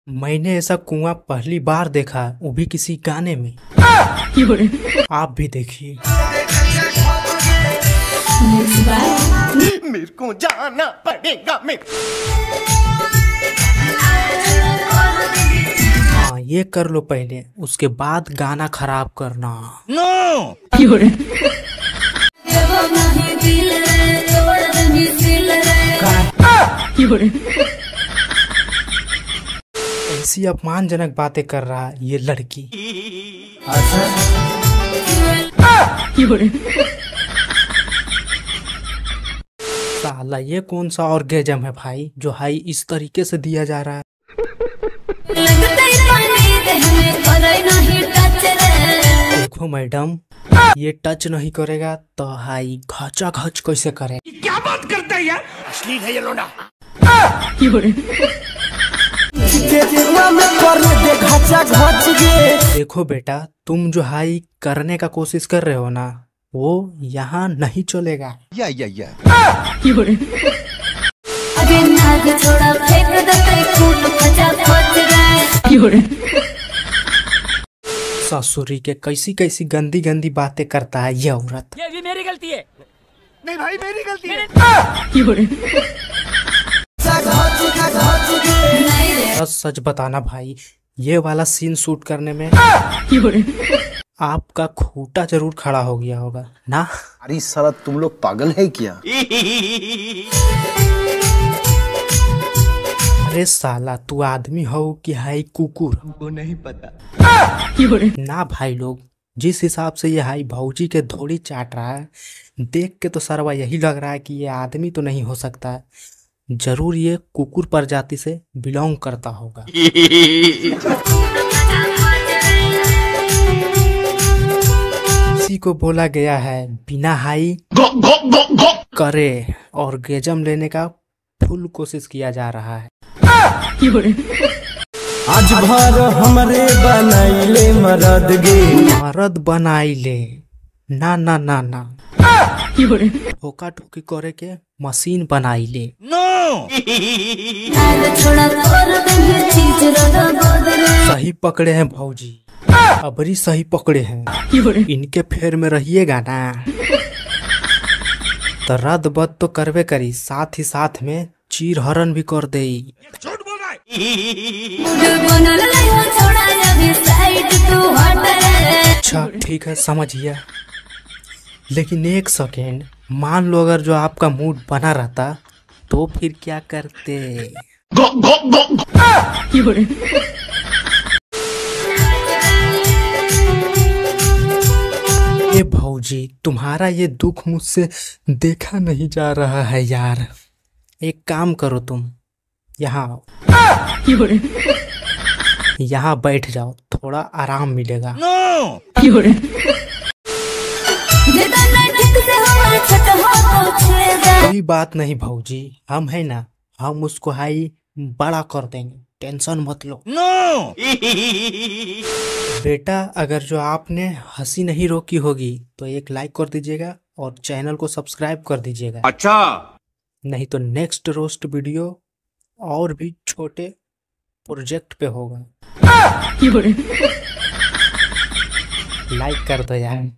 मैंने ऐसा कुआं पहली बार देखा, वो भी किसी गाने में। आप भी देखिए। मेरे को जाना पड़ेगा। हाँ, ये कर लो पहले, उसके बाद गाना खराब करना। नो ऐसी अपमानजनक बातें कर रहा है ये लड़की। साला ये कौन सा ऑर्गेजम है भाई, जो हाई इस तरीके से दिया जा रहा है। देखो मैडम, ये टच नहीं करेगा तो हाई घचा घच कैसे करे। क्या बात करता है यार, अश्लील है ये लोना। देखो बेटा, तुम जो हाई करने का कोशिश कर रहे हो ना, वो यहाँ नहीं चलेगा। ससुरी के कैसी कैसी गंदी गंदी बातें करता है ये औरत। ये भी मेरी गलती है। नहीं भाई, मेरी गलती है। सच सच बताना भाई, ये वाला सीन शूट करने में आपका खूंटा जरूर खड़ा हो गया होगा ना। अरे साला तुम लोग पागल है क्या? अरे साला तू आदमी हो कि हाई कुकुर? वो नहीं पता। ना भाई लोग, जिस हिसाब से ये हाई भौजी के धोड़ी चाट रहा है, देख के तो सरवा यही लग रहा है कि ये आदमी तो नहीं हो सकता है, जरूर ये कुकुर प्रजाति से बिलोंग करता होगा। इसी को बोला गया है बिना हाई करे ऑर्गेजम लेने का फुल कोशिश किया जा रहा है। आज भर हमरे बनाइले मरद गे। मरद बनाइले ना ना ना ना, ठोका ठोकी करे के मशीन बनाइले। सही पकड़े हैं भौजी, अबरी सही पकड़े हैं। इनके फेर में रहिएगा ना तो रद बद तो करवे करी, साथ ही साथ में चीर हरण भी कर दे। अच्छा ठीक है, समझ गया, लेकिन एक सेकेंड, मान लो अगर जो आपका मूड बना रहता तो फिर क्या करते? ये भौजी, तुम्हारा ये दुख मुझसे देखा नहीं जा रहा है यार। एक काम करो, तुम यहाँ आओ, यहाँ बैठ जाओ, थोड़ा आराम मिलेगा। कोई बात नहीं भौजी, हम है ना, हम उसको हाई बड़ा कर देंगे, टेंशन मत लो। बेटा, अगर जो आपने हंसी नहीं रोकी होगी तो एक लाइक कर दीजिएगा और चैनल को सब्सक्राइब कर दीजिएगा। अच्छा, नहीं तो नेक्स्ट रोस्ट वीडियो और भी छोटे प्रोजेक्ट पे होगा। लाइक कर दो यार।